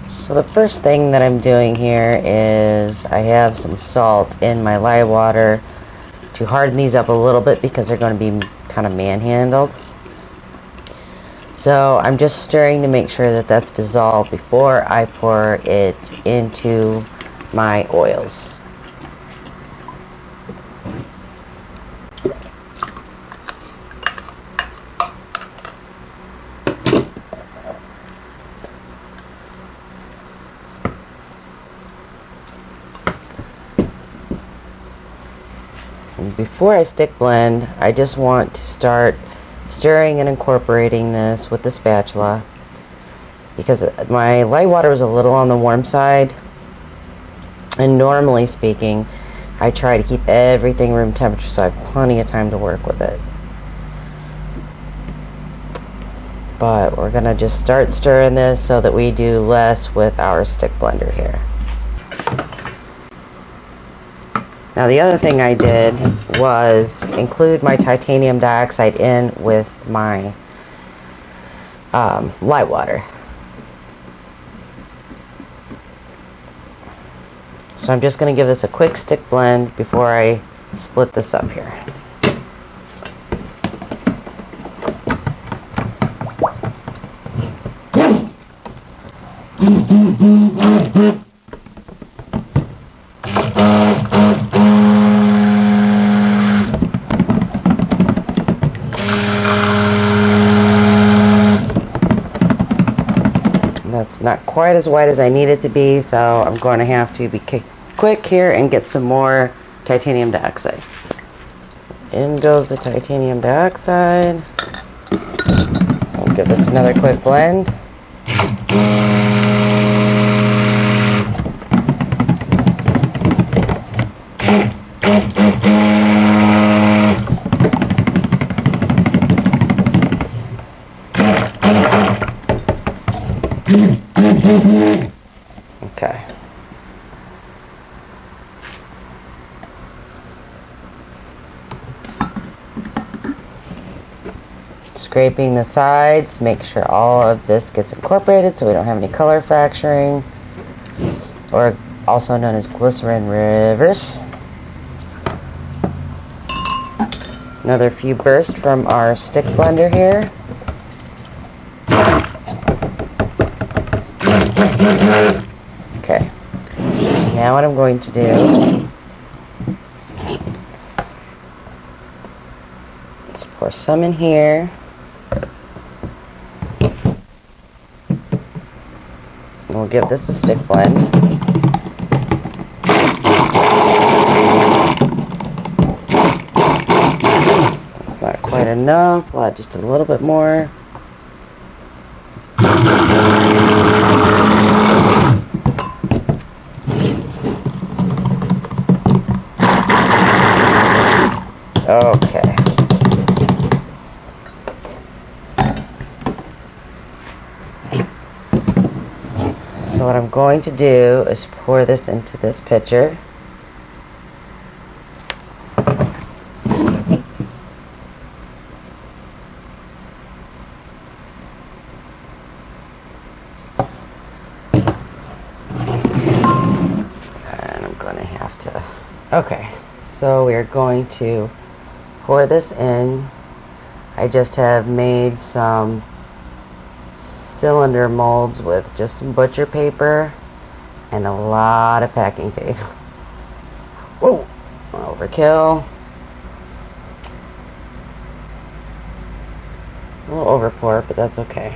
So the first thing that I'm doing here is I have some salt in my lye water to harden these up a little bit because they're going to be kind of manhandled. So I'm just stirring to make sure that that's dissolved before I pour it into my oils. Before I stick blend, I just want to start stirring and incorporating this with the spatula because my lye water was a little on the warm side, and normally speaking I try to keep everything room temperature so I have plenty of time to work with it. But we're gonna just start stirring this so that we do less with our stick blender here. Now the other thing I did was include my titanium dioxide in with my lye water. So I'm just going to give this a quick stick blend before I split this up here. That's not quite as white as I need it to be, so I'm going to have to be quick here and get some more titanium dioxide. In goes the titanium dioxide. I'll give this another quick blend. Okay. Scraping the sides, make sure all of this gets incorporated so we don't have any color fracturing, or also known as glycerin rivers. Another few bursts from our stick blender here. Okay, now what I'm going to do is pour some in here. And we'll give this a stick blend. That's not quite enough. We'll add just a little bit more. Okay. So what I'm going to do is pour this into this pitcher. And I'm going to have to... Okay, so we are going to pour this in. I just have made some cylinder molds with just some butcher paper and a lot of packing tape. Whoa, overkill. A little overpour, but that's okay.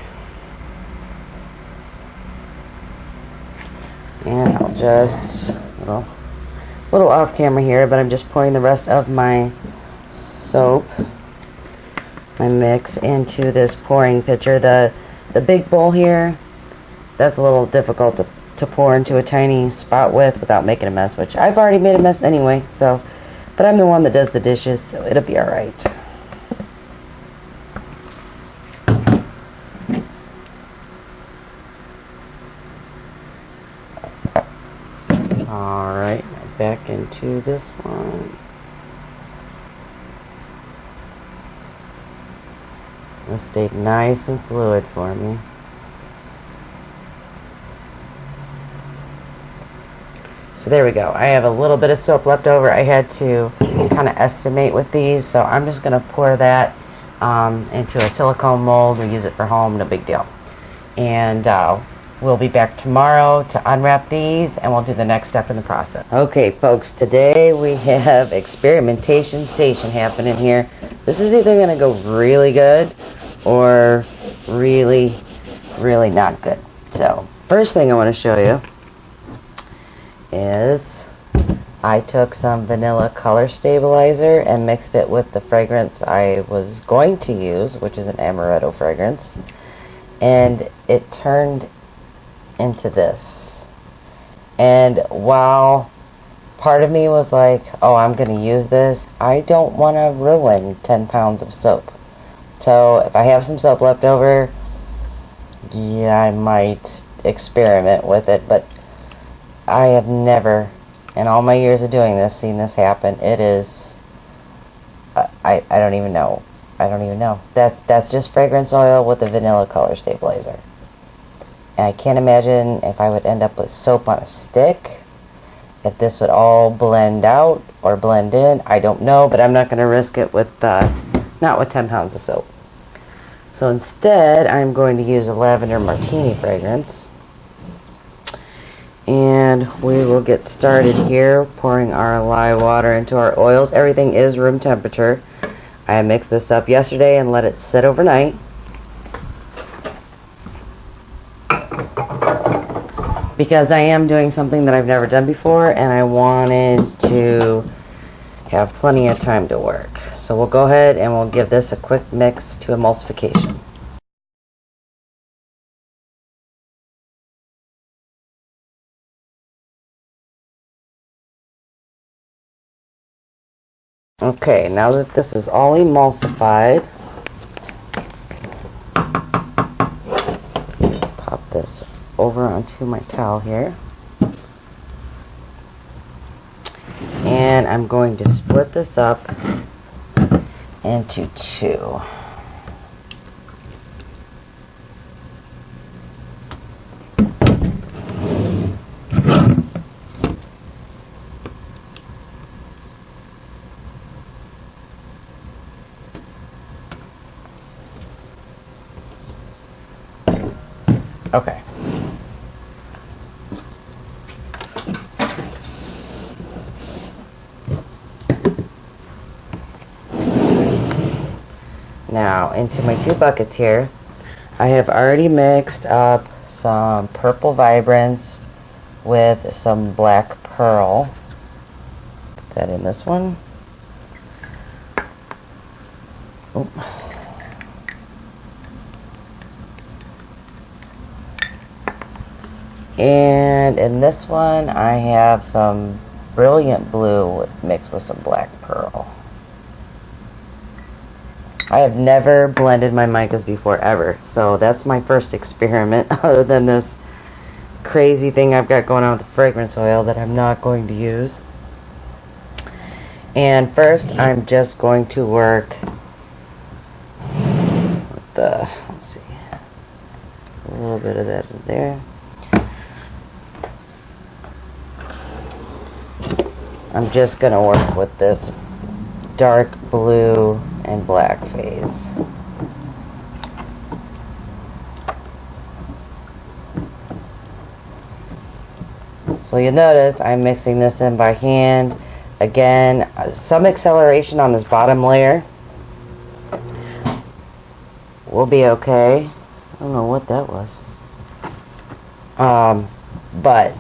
And I'll just, a little off camera here, but I'm just pouring the rest of my soap, my mix, into this pouring pitcher. The big bowl here, that's a little difficult to pour into a tiny spot without making a mess, which I've already made a mess anyway, so, but I'm the one that does the dishes, so it'll be alright. Alright, back into this one. This stayed nice and fluid for me. So there we go. I have a little bit of soap left over. I had to kind of estimate with these, so I'm just going to pour that into a silicone mold. We use it for home, no big deal. And we'll be back tomorrow to unwrap these, and we'll do the next step in the process. Okay, folks, today we have experimentation station happening here. This is either going to go really good or really, really not good. So, first thing I want to show you is I took some vanilla color stabilizer and mixed it with the fragrance I was going to use, which is an amaretto fragrance, and it turned into this. And while part of me was like, oh, I'm going to use this, I don't want to ruin 10 pounds of soap. So if I have some soap left over, yeah, I might experiment with it, but I have never, in all my years of doing this, seen this happen. It is, I don't even know. I don't even know. That's just fragrance oil with a vanilla color stabilizer. And I can't imagine if I would end up with soap on a stick, if this would all blend out or blend in. I don't know, but I'm not going to risk it with, not with 10 pounds of soap. So instead, I'm going to use a lavender martini fragrance. And we will get started here, pouring our lye water into our oils. Everything is room temperature. I mixed this up yesterday and let it sit overnight. Because I am doing something that I've never done before, and I wanted to have plenty of time to work. So we'll go ahead and we'll give this a quick mix to emulsification. Okay, now that this is all emulsified, pop this over onto my towel here. And I'm going to split this up into two. Okay. Now, into my two buckets here, I have already mixed up some purple vibrance with some black pearl. Put that in this one. Oop. And in this one, I have some brilliant blue mixed with some black pearl. I have never blended my micas before, ever. So that's my first experiment, other than this crazy thing I've got going on with the fragrance oil that I'm not going to use. And first, I'm just going to work with the, let's see, a little bit of that in there. I'm just going to work with this dark blue and black phase. So you'll notice I'm mixing this in by hand. Again, some acceleration on this bottom layer will be okay. I don't know what that was. But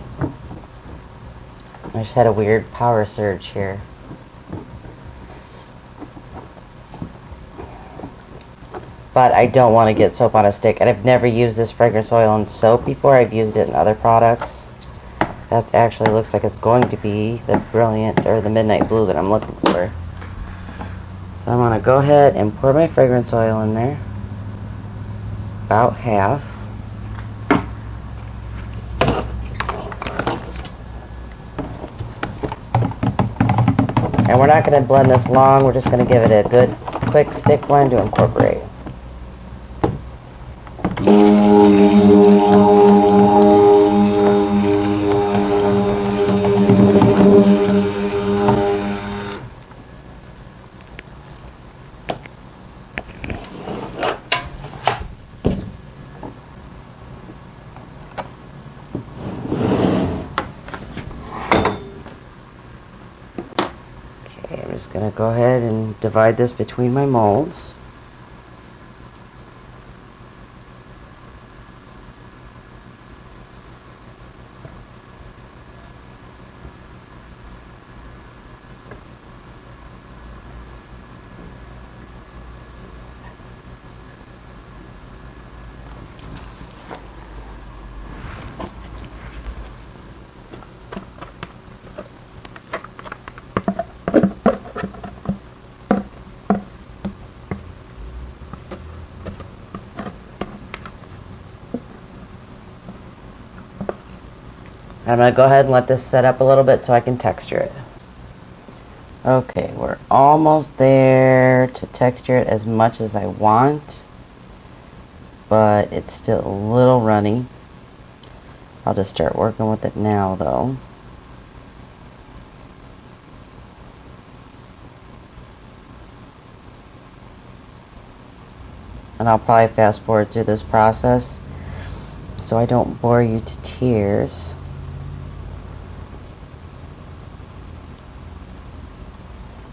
I just had a weird power surge here. But I don't want to get soap on a stick. And I've never used this fragrance oil in soap before. I've used it in other products. That actually looks like it's going to be the brilliant, or the midnight blue that I'm looking for. So I'm going to go ahead and pour my fragrance oil in there. About half. And we're not going to blend this long. We're just going to give it a good, quick stick blend to incorporate. just going to go ahead and divide this between my molds. I'm going to go ahead and let this set up a little bit so I can texture it. Okay, we're almost there to texture it as much as I want, but it's still a little runny. I'll just start working with it now though. And I'll probably fast forward through this process so I don't bore you to tears.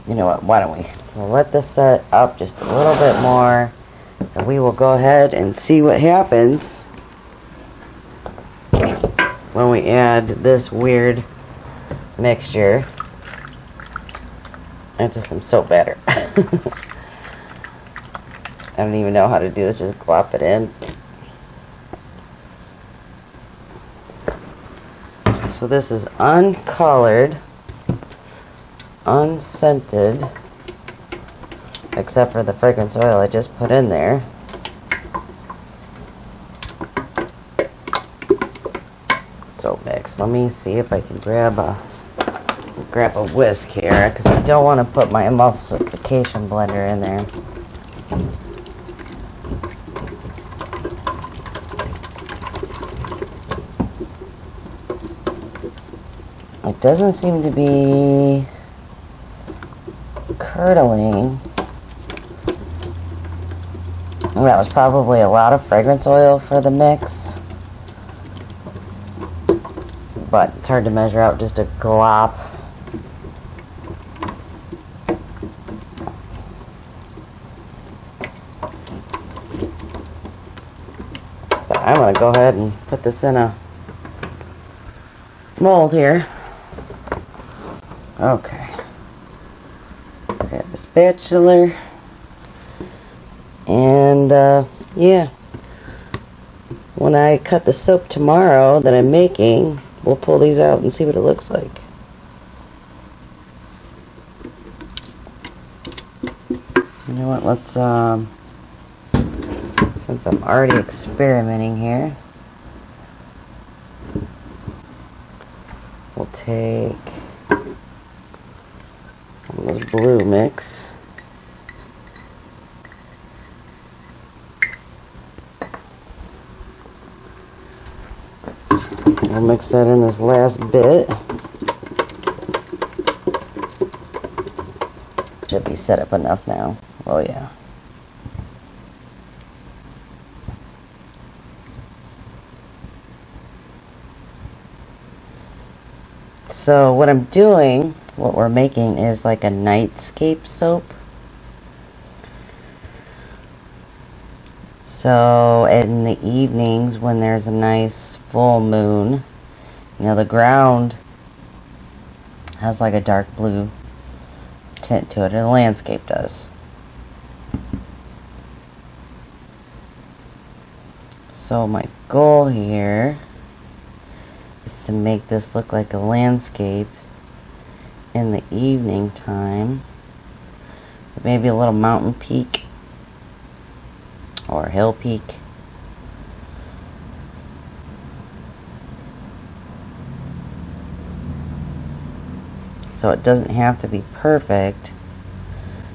You know what, why don't we'll let this set up just a little bit more, and we will go ahead and see what happens when we add this weird mixture into some soap batter. I don't even know how to do this, just glop it in. So this is uncolored, unscented, except for the fragrance oil I just put in there. Soap mix. Let me see if I can grab a whisk here, because I don't want to put my emulsification blender in there. It doesn't seem to be curdling. Well, that was probably a lot of fragrance oil for the mix, but it's hard to measure out just a glop. But I'm going to go ahead and put this in a mold here. Okay. Grab a spatula. And, yeah. When I cut the soap tomorrow that I'm making, we'll pull these out and see what it looks like. You know what, let's, since I'm already experimenting here, we'll take this blue mix. We'll mix that in this last bit. Should be set up enough now. Oh yeah. So what I'm doing, what we're making is like a Nightscape soap. So in the evenings when there's a nice full moon, you know, the ground has like a dark blue tint to it, and the landscape does. So my goal here is to make this look like a landscape in the evening time, with maybe a little mountain peak or hill peak. So it doesn't have to be perfect,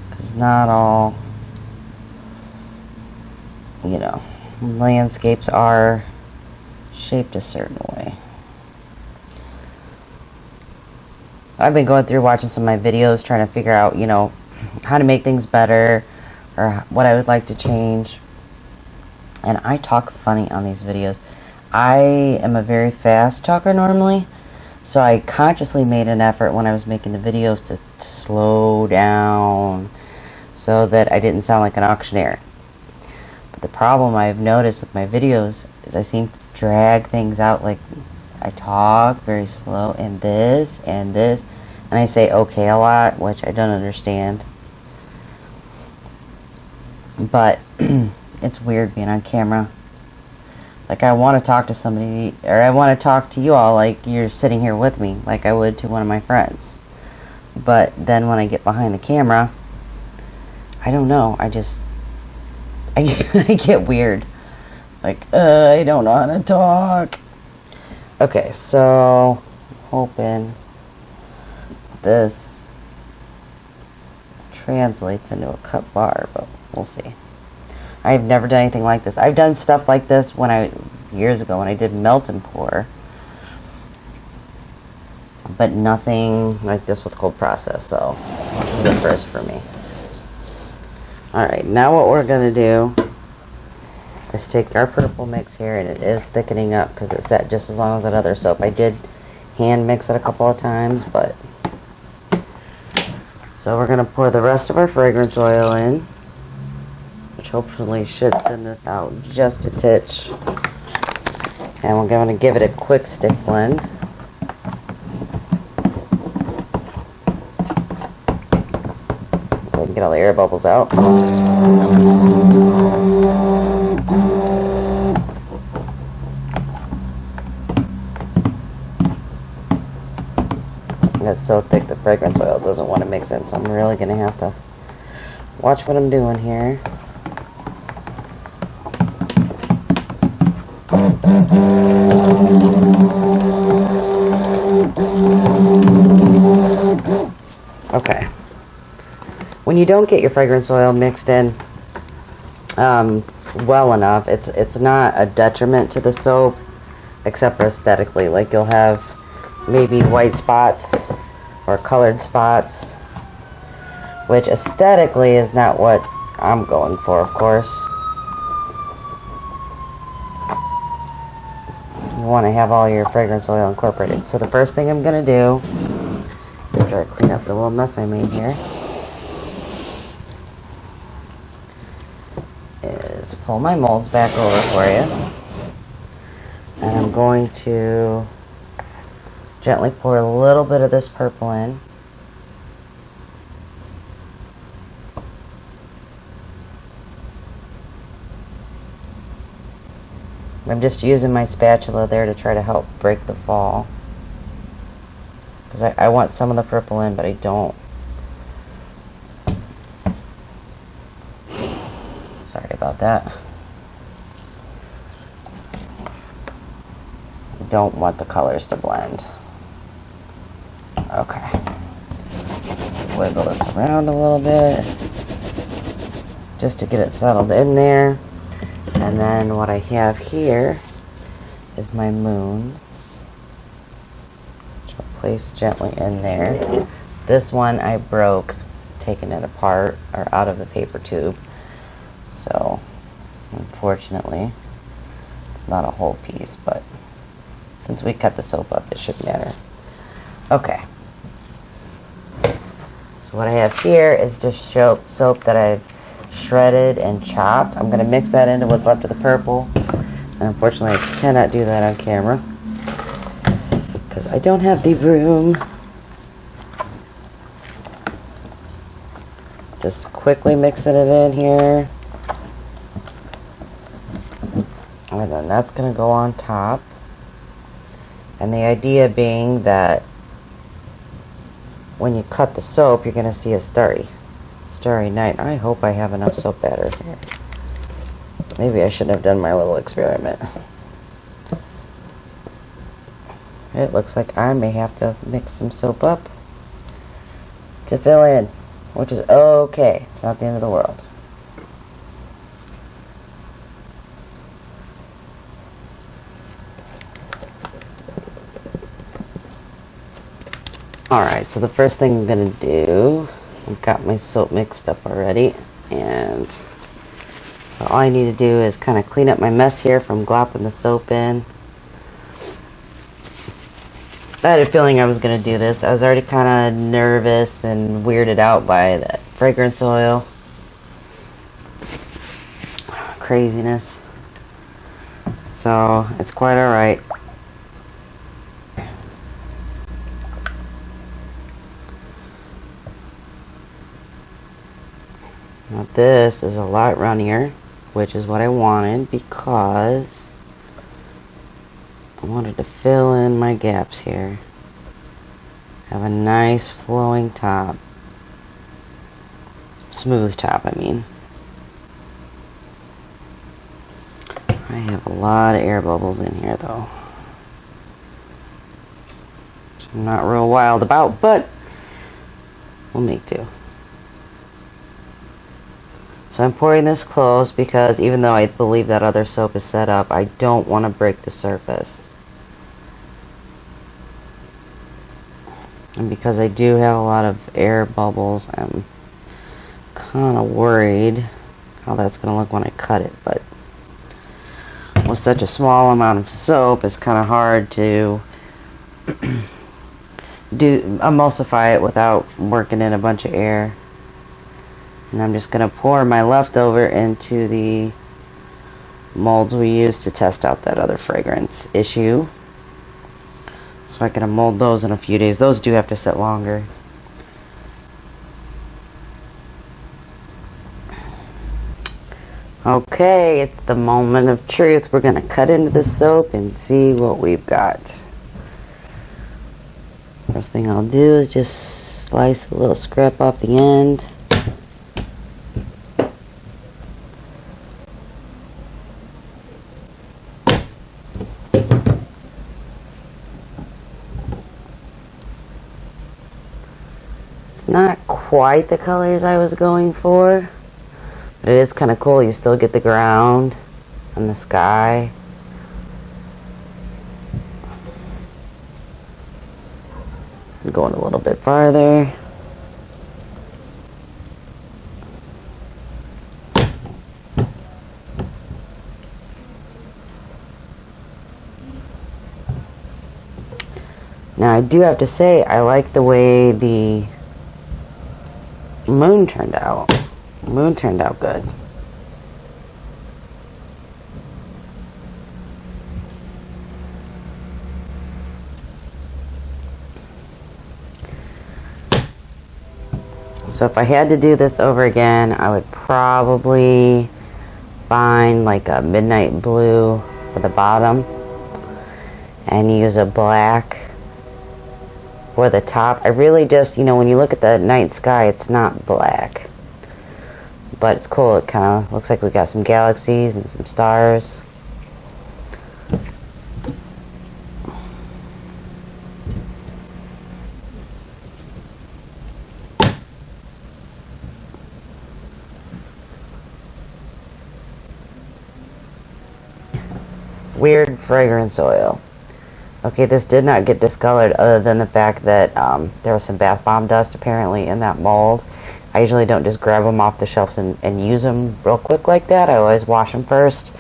because not all, you know, landscapes are shaped a certain way. I've been going through watching some of my videos trying to figure out, you know, how to make things better or what I would like to change. And I talk funny on these videos. I am a very fast talker normally, So I consciously made an effort when I was making the videos to slow down so that I didn't sound like an auctioneer. But the problem I've noticed with my videos is I seem to drag things out. Like I talk very slow and this and this, and I say okay a lot, which I don't understand. But it's weird being on camera. Like I want to talk to somebody, or I want to talk to you all like you're sitting here with me, like I would to one of my friends. But then when I get behind the camera, I don't know, I get weird. Like, I don't know how to talk. Okay, so hoping this translates into a cut bar, but we'll see. I've never done anything like this. I've done stuff like this years ago when I did melt and pour, but nothing like this with cold process. So this is a first for me. All right, now what we're gonna do is take our purple mix here, and it is thickening up because it set just as long as that other soap. I did hand mix it a couple of times, but so we're gonna pour the rest of our fragrance oil in, which hopefully should thin this out just a titch. And we're going to give it a quick stick blend. Go ahead and get all the air bubbles out. It's so thick the fragrance oil doesn't want to mix in, so I'm really going to have to watch what I'm doing here. Okay. When you don't get your fragrance oil mixed in well enough, it's not a detriment to the soap, except for aesthetically. Like you'll have maybe white spots or colored spots, which aesthetically is not what I'm going for, of course. You want to have all your fragrance oil incorporated. So the first thing I'm going to do, after I clean up the little mess I made here, is pull my molds back over for you. And I'm going to gently pour a little bit of this purple in. I'm just using my spatula there to try to help break the fall, because I want some of the purple in, but I don't. Sorry about that. I don't want the colors to blend. Okay. Wiggle this around a little bit just to get it settled in there. And then what I have here is my moons, which I'll place gently in there. This one I broke taking it apart or out of the paper tube, so unfortunately it's not a whole piece, but since we cut the soap up, it shouldn't matter. Okay, so what I have here is just soap that I've shredded and chopped. I'm going to mix that into what's left of the purple, and unfortunately I cannot do that on camera because I don't have the room. Just quickly mixing it in here, and then that's going to go on top. And the idea being that when you cut the soap, you're going to see a starry night. I hope I have enough soap batter here. Maybe I shouldn't have done my little experiment. It looks like I may have to mix some soap up to fill in, which is okay. It's not the end of the world. Alright, so the first thing I'm going to do, I've got my soap mixed up already, and so all I need to do is kind of clean up my mess here from glopping the soap in. I had a feeling I was going to do this. I was already kind of nervous and weirded out by that fragrance oil. Craziness. So, it's quite alright. Now this is a lot runnier, which is what I wanted because I wanted to fill in my gaps here. Have a nice flowing top. Smooth top, I mean. I have a lot of air bubbles in here though, which I'm not real wild about, but we'll make do. So I'm pouring this close because even though I believe that other soap is set up, I don't want to break the surface. And because I do have a lot of air bubbles, I'm kind of worried how that's going to look when I cut it, but with such a small amount of soap, it's kind of hard to emulsify it without working in a bunch of air. And I'm just going to pour my leftover into the molds we used to test out that other fragrance issue. So I can mold those in a few days. Those do have to sit longer. Okay, it's the moment of truth. We're going to cut into the soap and see what we've got. First thing I'll do is just slice a little scrap off the end. It's not quite the colors I was going for. But it is kind of cool. You still get the ground and the sky. I'm going a little bit farther. Now I do have to say I like the way the moon turned out. The moon turned out good. So if I had to do this over again, I would probably find like a midnight blue for the bottom and use a black for the top. I really just, you know, when you look at the night sky, it's not black. But it's cool. It kind of looks like we got some galaxies and some stars. Weird fragrance oil. Okay, this did not get discolored other than the fact that there was some bath bomb dust apparently in that mold. I usually don't just grab them off the shelves and use them real quick like that. I always wash them first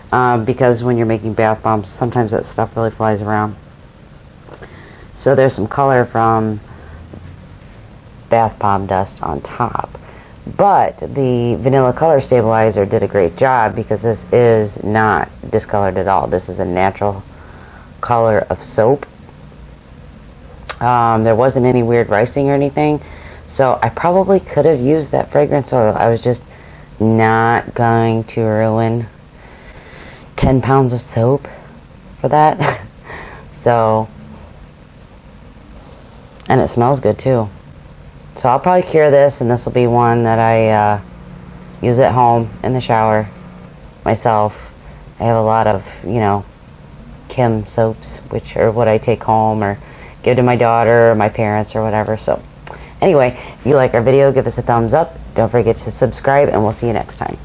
because when you're making bath bombs, sometimes that stuff really flies around. So there's some color from bath bomb dust on top. But the vanilla color stabilizer did a great job because this is not discolored at all. This is a natural color of soap. There wasn't any weird ricing or anything. So I probably could have used that fragrance oil. I was just not going to ruin 10 pounds of soap for that. So, and it smells good too. So I'll probably cure this, and this will be one that I use at home in the shower myself. I have a lot of, you know, Kim soaps, which are what I take home or give to my daughter or my parents or whatever. So anyway, if you like our video, give us a thumbs up. Don't forget to subscribe, and we'll see you next time.